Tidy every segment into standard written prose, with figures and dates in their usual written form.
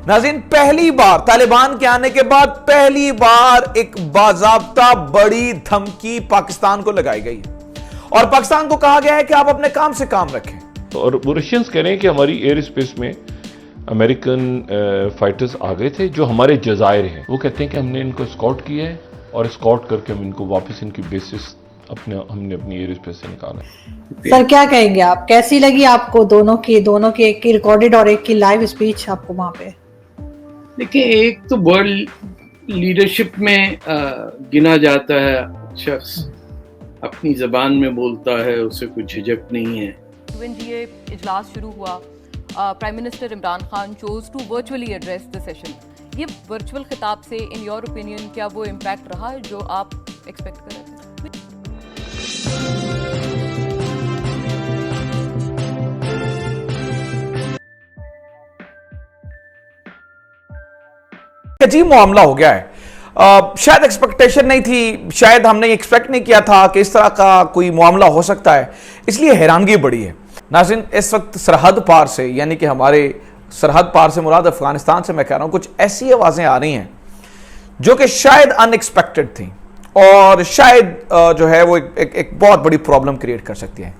ناظرین پہلی بار طالبان کے آنے کے بعد پہلی بار ایک باضابطہ بڑی دھمکی پاکستان کو لگائی گئی اور پاکستان کو کہا گیا ہے کہ آپ اپنے کام سے کام رکھیں. اور وہ رشینز کہہ رہے ہیں کہ ہماری ایئر اسپیس میں امریکن فائٹرز آ گئے تھے جو ہمارے جزائر ہیں. وہ کہتے ہیں کہ ہم نے ان کو اسکاٹ کیا ہے اور اسکاٹ کر کے ہم ان کو واپس ان کی بیسس ہم نے اپنی ایئر اسپیس سے نکالا. سر کیا کہیں گے آپ, کیسی لگی آپ کو دونوں کی ایک کی ریکارڈڈ اور ایک کی لائیو اسپیچ آپ کو وہاں پہ؟ دیکھیں, ایک تو ورلڈ لیڈرشپ میں گنا جاتا ہے شخص اپنی زبان میں بولتا ہے, اسے کوئی جھجک نہیں ہے. یہ اجلاس شروع ہوا, prime minister Imran Khan chose to virtually address the session. یہ ورچوئل خطاب سے ان یور اوپینین کیا وہ امپیکٹ رہا جو آپ ایکسپیکٹ کر رہے تھے؟ عجیب معاملہ ہو گیا ہے. شاید ایکسپیکٹیشن نہیں تھی, شاید ہم نے ایکسپیکٹ نہیں کیا تھا کہ اس طرح کا کوئی معاملہ ہو سکتا ہے, اس لیے حیرانگی بڑی ہے. ناظرین اس وقت سرحد پار سے, یعنی کہ ہمارے سرحد پار سے مراد افغانستان سے میں کہہ رہا ہوں, کچھ ایسی آوازیں آ رہی ہیں جو کہ شاید ان ایکسپیکٹڈ تھیں اور شاید جو ہے وہ ایک بہت بڑی پرابلم کریٹ کر سکتی ہیں.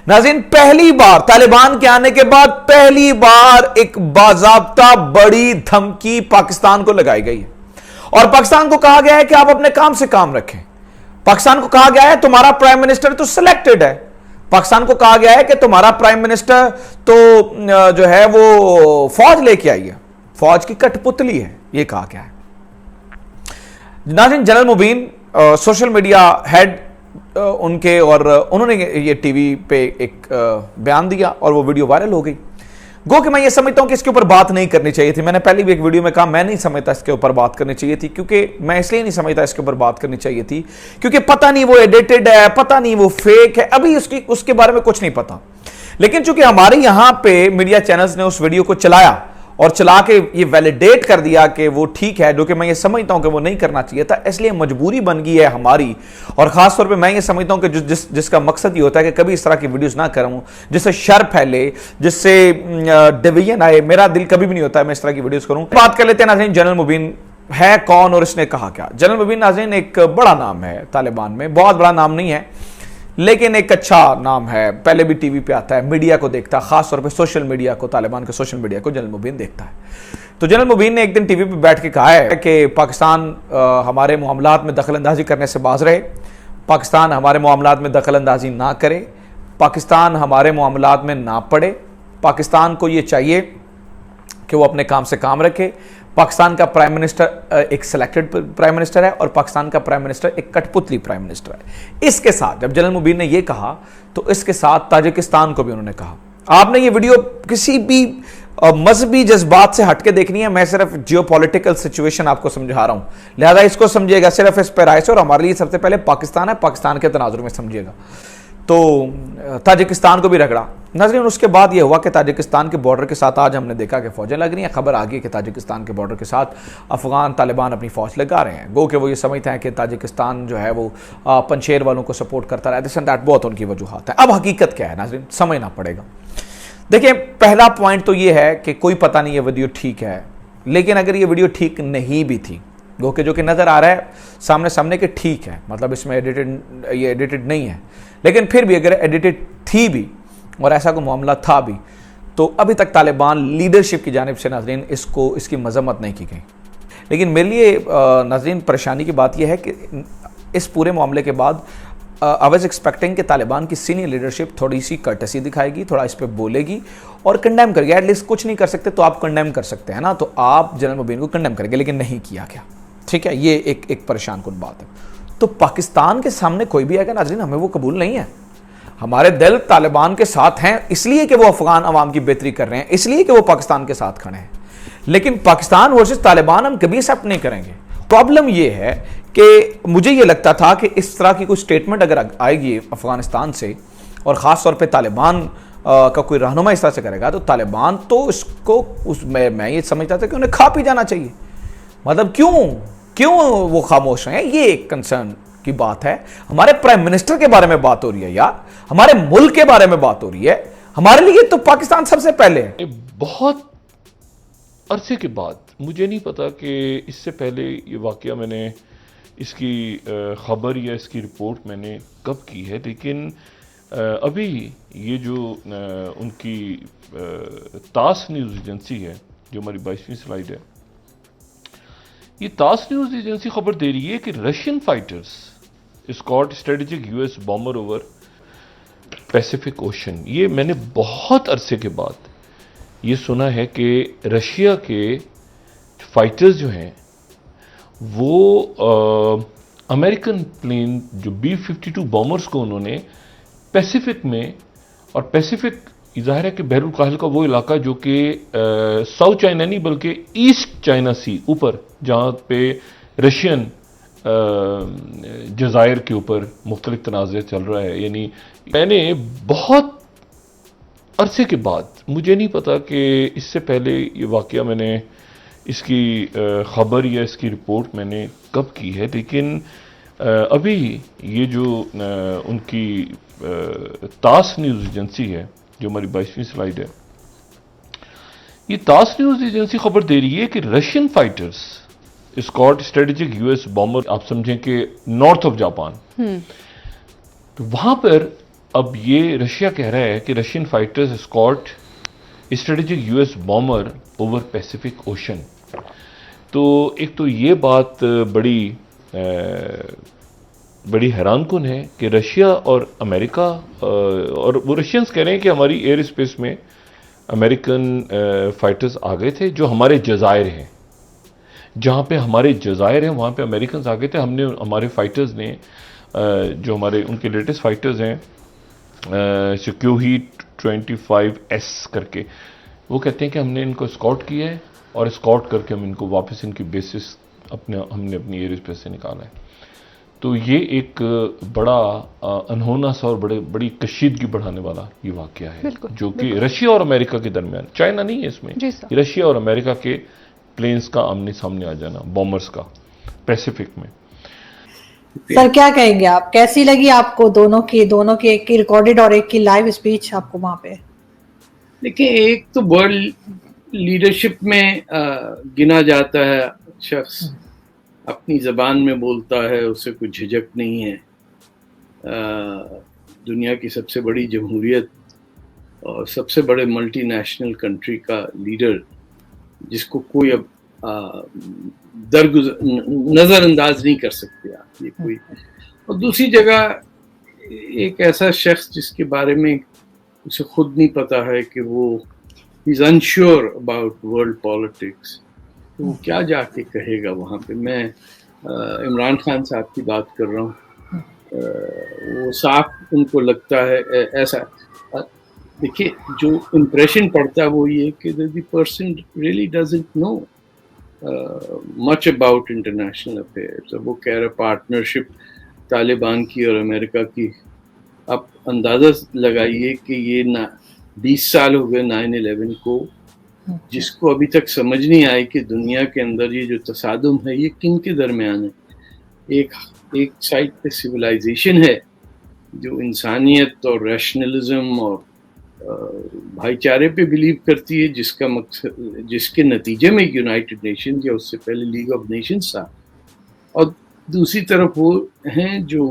ناظرین پہلی بار طالبان کے آنے کے بعد پہلی بار ایک باضابطہ بڑی دھمکی پاکستان کو لگائی گئی ہے اور پاکستان کو کہا گیا ہے کہ آپ اپنے کام سے کام رکھیں. پاکستان کو کہا گیا ہے تمہارا پرائم منسٹر تو سلیکٹڈ ہے. پاکستان کو کہا گیا ہے کہ تمہارا پرائم منسٹر تو جو ہے وہ فوج لے کے آئی ہے, فوج کی کٹ پتلی ہے, یہ کہا گیا ہے. ناظرین general Mubeen social media head ان کے, اور انہوں نے یہ ٹی وی پہ ایک بیان دیا اور وہ ویڈیو وائرل ہو گئی. گو کہ میں یہ سمجھتا ہوں کہ اس کے اوپر بات نہیں کرنی چاہیے تھی. میں نے پہلی بھی ایک ویڈیو میں کہا میں نہیں سمجھتا اس کے اوپر بات کرنی چاہیے تھی, کیونکہ میں اس لیے نہیں سمجھتا اس کے اوپر بات کرنی چاہیے تھی کیونکہ پتہ نہیں وہ ایڈیٹڈ ہے, پتہ نہیں وہ فیک ہے, ابھی اس کے بارے میں کچھ نہیں پتا. لیکن چونکہ ہمارے یہاں پہ میڈیا چینلز نے اس ویڈیو کو چلایا اور چلا کے یہ ویلیڈیٹ کر دیا کہ وہ ٹھیک ہے, جو کہ میں یہ سمجھتا ہوں کہ وہ نہیں کرنا چاہیے تھا, اس لیے مجبوری بن گئی ہے ہماری. اور خاص طور پہ میں یہ سمجھتا ہوں کہ جس کا مقصد یہ ہوتا ہے کہ کبھی اس طرح کی ویڈیوز نہ کروں جس سے شر پھیلے, جس سے ڈویژن آئے, میرا دل کبھی بھی نہیں ہوتا ہے میں اس طرح کی ویڈیوز کروں. بات کر لیتے ہیں ناظرین جنرل مبین ہے کون اور اس نے کہا کیا. جنرل مبین ناظرین ایک بڑا نام ہے طالبان میں, بہت بڑا نام نہیں ہے لیکن ایک اچھا نام ہے. پہلے بھی ٹی وی پہ آتا ہے, میڈیا کو دیکھتا ہے, خاص طور پہ سوشل میڈیا کو, طالبان کے سوشل میڈیا کو جنرل مبین دیکھتا ہے. تو جنرل مبین نے ایک دن ٹی وی پہ بیٹھ کے کہا ہے کہ پاکستان ہمارے معاملات میں دخل اندازی کرنے سے باز رہے, پاکستان ہمارے معاملات میں دخل اندازی نہ کرے, پاکستان ہمارے معاملات میں نہ پڑے, پاکستان کو یہ چاہیے کہ وہ اپنے کام سے کام رکھے. پاکستان کا پرائم منسٹر ایک سلیکٹڈ پرائم منسٹر ہے اور پاکستان کا پرائم منسٹر ایک کٹ پتلی پرائم منسٹر ہے. اس کے ساتھ جب جنرل مبین نے یہ کہا تو اس کے ساتھ تاجکستان کو بھی انہوں نے کہا. آپ نے یہ ویڈیو کسی بھی مذہبی جذبات سے ہٹ کے دیکھنی ہے, میں صرف جیو پولیٹیکل سچویشن آپ کو سمجھا رہا ہوں, لہذا اس کو سمجھیے گا صرف اس پہ رائے سے, اور ہمارے لیے سب سے پہلے پاکستان ہے, پاکستان کے تناظر میں سمجھیے گا. تو تاجکستان کو بھی رگڑا. ناظرین اس کے بعد یہ ہوا کہ تاجکستان کے بارڈر کے ساتھ آج ہم نے دیکھا کہ فوجیں لگ رہی ہیں. خبر آ گئی کہ تاجکستان کے بارڈر کے ساتھ افغان طالبان اپنی فوج لگا رہے ہیں. گو کہ وہ یہ سمجھتے ہیں کہ تاجکستان جو ہے وہ پنشیر والوں کو سپورٹ کرتا رہا ہے. بہت ان کی وجوہات ہیں. اب حقیقت کیا ہے ناظرین سمجھنا پڑے گا. دیکھیں پہلا پوائنٹ تو یہ ہے کہ کوئی پتہ نہیں یہ ویڈیو ٹھیک ہے, لیکن اگر یہ ویڈیو ٹھیک نہیں بھی تھی, گو کہ جو کہ نظر آ رہا ہے سامنے کہ ٹھیک ہے, مطلب اس میں یہ ایڈیٹڈ نہیں ہے, لیکن پھر بھی اگر ایڈیٹڈ تھی بھی اور ایسا کوئی معاملہ تھا بھی تو ابھی تک طالبان لیڈرشپ کی جانب سے ناظرین اس کی مذمت نہیں کی گئی. لیکن میرے لیے ناظرین پریشانی کی بات یہ ہے کہ اس پورے معاملے کے بعد I was expecting کہ طالبان کی سینئر لیڈرشپ تھوڑی سی کرٹسی دکھائے گی, تھوڑا اس پہ بولے گی اور کنڈیم کرے گی. ایٹ لیسٹ کچھ نہیں کر سکتے تو آپ کنڈیم کر سکتے ہیں نا, تو آپ جنرل مبین کو کنڈیم کریں گے, لیکن نہیں کیا گیا. ٹھیک ہے, یہ ایک پریشان کن بات ہے. تو پاکستان کے سامنے کوئی بھی آئے گا ناظرین ہمیں وہ قبول نہیں ہے. ہمارے دل طالبان کے ساتھ ہیں اس لیے کہ وہ افغان عوام کی بہتری کر رہے ہیں, اس لیے کہ وہ پاکستان کے ساتھ کھڑے ہیں, لیکن پاکستان ورسز طالبان ہم کبھی ایکسیپٹ نہیں کریں گے. پرابلم یہ ہے کہ مجھے یہ لگتا تھا کہ اس طرح کی کوئی سٹیٹمنٹ اگر آئے گی افغانستان سے اور خاص طور پہ طالبان کا کوئی رہنما اس طرح سے کرے گا تو طالبان تو اس کو میں یہ سمجھتا تھا کہ انہیں کھا پی جانا چاہیے. مطلب کیوں وہ خاموش ہیں, یہ ایک کنسرن کی بات ہے. ہمارے پرائم منسٹر کے بارے میں بات ہو رہی ہے یار, ہمارے ملک کے بارے میں بات ہو رہی ہے, ہمارے لیے تو پاکستان سب سے پہلے ہے. بہت عرصے کے بعد، مجھے نہیں پتا کہ اس سے پہلے یہ واقعہ میں نے اس کی خبر یا اس کی رپورٹ میں نے کب کی ہے، لیکن ابھی یہ جو ان کی تاس نیوز ایجنسی ہے، جو ہماری 22ویں سلائیڈ ہے، یہ تاس نیوز ایجنسی خبر دے رہی ہے کہ Russian fighters Scott strategic U S bomber over Pacific ocean. یہ میں نے بہت عرصے کے بعد یہ سنا ہے کہ رشیا کے فائٹرز جو ہیں وہ امریکن پلین جو B-52 بامبرز کو انہوں نے پیسیفک میں، اور پیسیفک ظاہر ہے کہ بحر الکاہل کا وہ علاقہ جو کہ ساؤتھ چائنا نہیں بلکہ ایسٹ چائنا سی اوپر، جہاں پہ رشین جزائر کے اوپر مختلف تنازع چل رہا ہے. یعنی میں نے بہت عرصے کے بعد، مجھے نہیں پتا کہ اس سے پہلے یہ واقعہ میں نے اس کی خبر یا اس کی رپورٹ میں نے کب کی ہے، لیکن ابھی یہ جو ان کی تاس نیوز ایجنسی ہے، جو ہماری 22ویں سلائیڈ ہے، یہ تاس نیوز ایجنسی خبر دے رہی ہے کہ Russian fighters Scott strategic U S bomber, آپ سمجھیں کہ نارتھ آف جاپان، تو وہاں پر اب یہ رشیا کہہ رہا ہے کہ Russian fighters Scott strategic U S bomber over Pacific ocean. تو ایک تو یہ بات بڑی حیران کن ہے کہ رشیا اور امریکہ، اور وہ رشینز کہہ رہے ہیں کہ ہماری ایئر اسپیس میں امریکن فائٹرز آ گئے تھے، جو ہمارے جزائر ہیں، جہاں پہ ہمارے جزائر ہیں وہاں پہ امریکنز آ گئے تھے. ہمارے فائٹرز نے جو ہمارے ان کے لیٹسٹ فائٹرز ہیں سکیوہی 25S کر کے، وہ کہتے ہیں کہ ہم نے ان کو اسکاٹ کیا ہے، اور اسکاٹ کر کے ہم ان کو واپس ان کی بیسس ہم نے اپنی ایئر اسپیس سے نکالا ہے. تو یہ ایک بڑا انہونا سا اور بڑی کشیدگی بڑھانے والا یہ واقعہ ہے، جو کہ رشیا اور امریکہ کے درمیان، چائنا نہیں ہے اس میں، یہ رشیا اور امریکہ کے پلینز کا آمنے سامنے آ جانا، بامبرز کا پیسیفک میں. سر کیا کہیں گے آپ، کیسی لگی آپ کو دونوں کی ایک کی ریکارڈڈ اور ایک کی لائیو اسپیچ آپ کو وہاں پہ؟ دیکھیں، ایک تو ورلڈ لیڈرشپ میں گنا جاتا ہے شخص، اپنی زبان میں بولتا ہے، اسے کوئی جھجک نہیں ہے. دنیا کی سب سے بڑی جمہوریت اور سب سے بڑے ملٹی نیشنل کنٹری کا لیڈر، جس کو کوئی اب نظر انداز نہیں کر سکتے آپ. یہ کوئی، اور دوسری جگہ ایک ایسا شخص جس کے بارے میں اسے خود نہیں پتا ہے کہ وہ از انشیور اباؤٹ ورلڈ پالیٹکس، تو وہ کیا جا کے کہے گا وہاں پہ. میں عمران خان صاحب کی بات کر رہا ہوں، وہ صاف ان کو لگتا ہے ایسا. دیکھیے، جو امپریشن پڑتا ہے وہ یہ کہ the person really doesn't know much about international affairs. وہ کہہ رہے پارٹنرشپ طالبان کی اور امریکہ کی. اب اندازہ لگائیے کہ یہ 20 سال ہو گئے 9/11 کو، جس کو ابھی تک سمجھ نہیں آئی کہ دنیا کے اندر یہ جو تصادم ہے یہ کن کے درمیان ہے. ایک سائڈ پہ سویلائزیشن ہے جو انسانیت اور ریشنلزم اور بھائی چارے پہ بلیو کرتی ہے، جس کا مقصد، جس کے نتیجے میں یونائٹڈ نیشنز یا اس سے پہلے لیگ آف نیشنز تھا. اور دوسری طرف وہ ہیں جو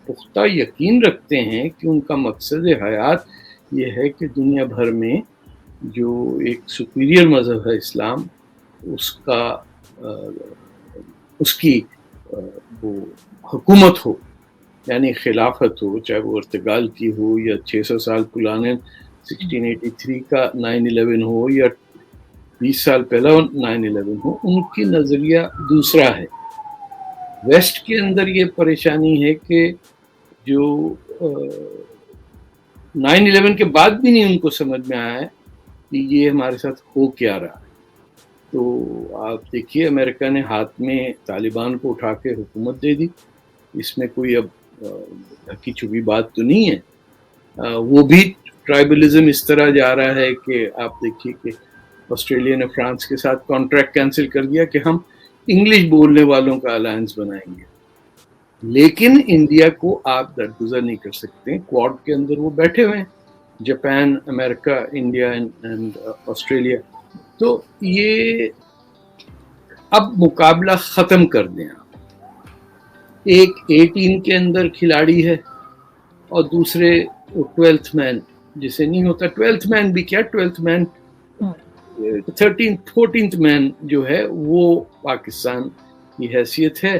پختہ یقین رکھتے ہیں کہ ان کا مقصد حیات یہ ہے کہ دنیا بھر میں جو ایک سپیریئر مذہب ہے اسلام، اس کی وہ حکومت ہو، یعنی خلافت ہو، چاہے وہ ارتگال کی ہو یا 600 سال پرانے 1683 کا 9/11 ہو یا 20 سال پہلا 9/11 ہو. ان کی نظریہ دوسرا ہے. ویسٹ کے اندر یہ پریشانی ہے کہ جو 9/11 کے بعد بھی نہیں ان کو سمجھ میں آیا ہے کہ یہ ہمارے ساتھ ہو کیا رہا ہے. تو آپ دیکھیے، امریکہ نے ہاتھ میں طالبان کو اٹھا کے حکومت دے دی. اس میں کوئی اب ڈھکی چھپی بات تو نہیں ہے. وہ بھی ٹرائبلزم اس طرح جا رہا ہے کہ آپ دیکھیے کہ آسٹریلیا نے فرانس کے ساتھ کانٹریکٹ کینسل کر دیا کہ ہم انگلش بولنے والوں کا الائنس بنائیں گے، لیکن انڈیا کو آپ درگزر نہیں کر سکتے. کوڈ کے اندر وہ بیٹھے ہوئے ہیں، Japan, America, India and Australia. تو یہ اب مقابلہ ختم کر دیں آپ. ایک 18 کے اندر کھلاڑی ہے اور دوسرے 12th مین جسے نہیں ہوتا. 12th مین بھی کیا, 12th مین 14th مین جو ہے وہ پاکستان کی حیثیت ہے,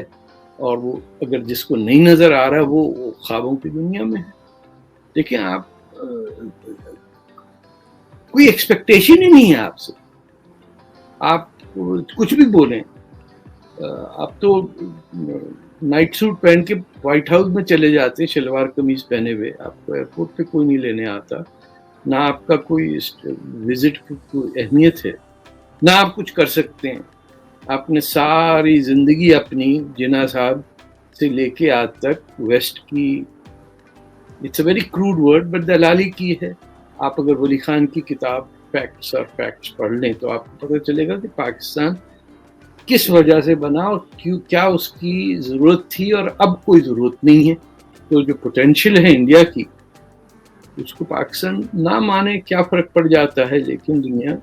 اور وہ اگر جس کو نہیں نظر آ رہا وہ خوابوں کی دنیا میں ہے. دیکھیں آپ, کوئی ایکسپیکٹیشن ہی نہیں ہے آپ سے, آپ کچھ بھی بولیں. آپ تو نائٹ سوٹ پہن کے وائٹ ہاؤس میں چلے جاتے ہیں شلوار قمیض پہنے ہوئے, آپ کو ایئرپورٹ پہ کوئی نہیں لینے آتا, نہ آپ کا کوئی وزٹ کی کوئی اہمیت ہے, نہ آپ کچھ کر سکتے ہیں. آپ نے ساری زندگی اپنی جناح صاحب سے لے کے آج تک ویسٹ کی, it's a very crude word but دلالی کی ہے. آپ اگر ولی خان کی کتاب فیکٹس اور فیکٹس پڑھ لیں تو آپ کو پتہ چلے گا کہ پاکستان کس وجہ سے بنا اور کیا اس کی ضرورت تھی, اور اب کوئی ضرورت نہیں ہے. تو جو پوٹینشیل ہے انڈیا کی, اس کو پاکستان نہ مانے کیا فرق پڑ جاتا ہے. لیکن دنیا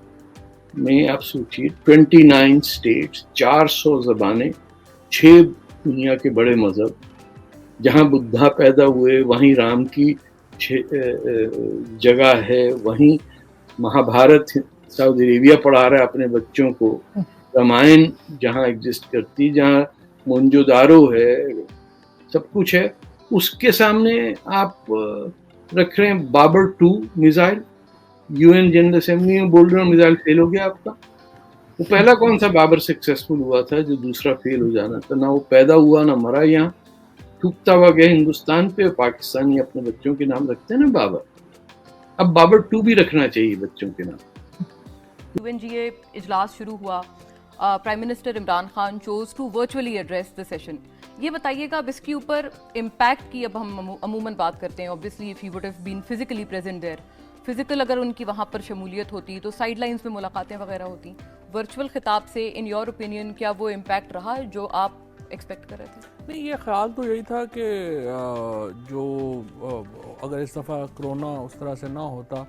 میں آپ سوچیے 29 اسٹیٹس, 400 زبانیں, 6 دنیا کے بڑے مذہب, جہاں بدھا پیدا ہوئے وہیں رام کی جگہ ہے, وہیں مہابھارت سعودی عربیہ پڑھا رہا ہے اپنے بچوں کو, رامائن جہاں ایگزسٹ کرتی, جہاں مونجو دارو ہے, سب کچھ ہے. اس کے سامنے آپ رکھ رہے ہیں Babar 2 missile, UN general assembly میں بول رہے ہیں میزائل فیل ہو گیا آپ کا. وہ پہلا کون سا بابر سکسیسفل ہوا تھا جو دوسرا فیل ہو جانا تھا؟ نہ وہ پیدا ہوا نہ مرا, یہاں تھوکتا ہوا گیا ہندوستان پہ. پاکستانی اپنے بچوں کے نام رکھتے ہیں نا بابر, اب بابر 2 بھی رکھنا چاہیے بچوں کے نام. UNGA اجلاس شروع ہوا, prime minister Imran Khan chose to virtually address the session. یہ بتائیے گا اب اس کے اوپر امپیکٹ کی اب ہم عموماً بات کرتے ہیں, obviously if he would have been physically present there, physical اگر ان کی وہاں پر شمولیت ہوتی تو سائڈ لائنز پہ ملاقاتیں وغیرہ ہوتی, ورچوئل خطاب سے ان یور اوپینین کیا وہ امپیکٹ رہا جو آپ ایکسپیکٹ کر رہے تھے؟ نہیں, یہ خیال تو یہی تھا کہ جو اگر اس دفعہ کرونا اس طرح سے نہ ہوتا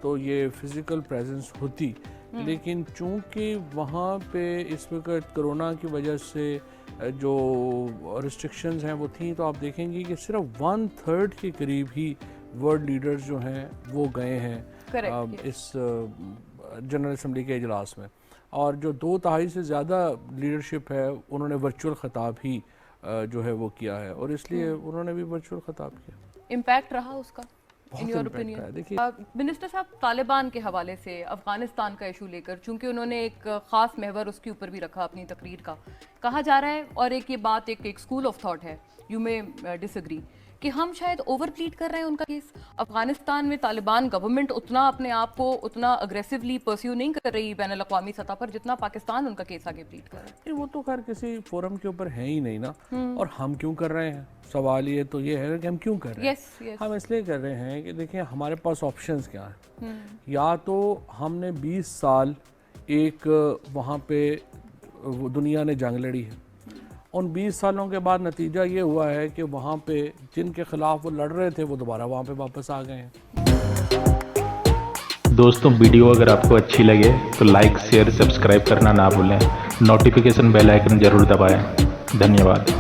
تو یہ فزیکل پریزنس ہوتی, لیکن چونکہ وہاں پہ اس وقت کرونا کی وجہ سے جو ریسٹرکشنز ہیں وہ تھیں, تو آپ دیکھیں گے کہ صرف 1/3 کے قریب ہی ورلڈ لیڈرز جو ہیں وہ گئے ہیں اس جنرل اسمبلی کے اجلاس میں, اور جو 2/3 سے زیادہ لیڈرشپ ہے انہوں نے ورچوئل خطاب ہی جو ہے وہ کیا ہے, اور اس لیے انہوں نے بھی ورچوئل خطاب کیا. امپیکٹ رہا اس کا ان یور اوپینین؟ دیکھیے منسٹر صاحب, طالبان کے حوالے سے افغانستان کا ایشو لے کر, چونکہ انہوں نے ایک خاص محور اس کے اوپر بھی رکھا اپنی تقریر کا, کہا جا رہا ہے, اور ایک یہ بات ایک اسکول آف تھاٹ ہے, یو میں ڈس ایگری, کہ ہم شاید اوور پلیٹ کر رہے ہیں ان کا کیس. افغانستان میں طالبان گورنمنٹ اتنا اپنے آپ کو اتنا اگریسولی پرسیو نہیں کر رہی بین الاقوامی سطح پر جتنا پاکستان ان کا کیس آگے پلیٹ کر رہا ہے. وہ تو خیر کسی فورم کے اوپر ہے ہی نہیں نا, اور ہم کیوں کر رہے ہیں, سوال یہ تو یہ ہے کہ ہم کیوں کر رہے ہیں. ہم اس لیے کر رہے ہیں کہ دیکھیں ہمارے پاس آپشنز کیا ہیں. یا تو ہم نے 20 سال ایک وہاں پہ دنیا نے جنگ لڑی ہے, ان 20 سالوں کے بعد نتیجہ یہ ہوا ہے کہ وہاں پہ جن کے خلاف وہ لڑ رہے تھے وہ دوبارہ وہاں پہ واپس آ گئے ہیں. دوستوں, ویڈیو اگر آپ کو اچھی لگے تو لائک, شیئر, سبسکرائب کرنا نہ بھولیں. نوٹیفیکیشن بیل آئیکن ضرور دبائیں. دھنیہ واد.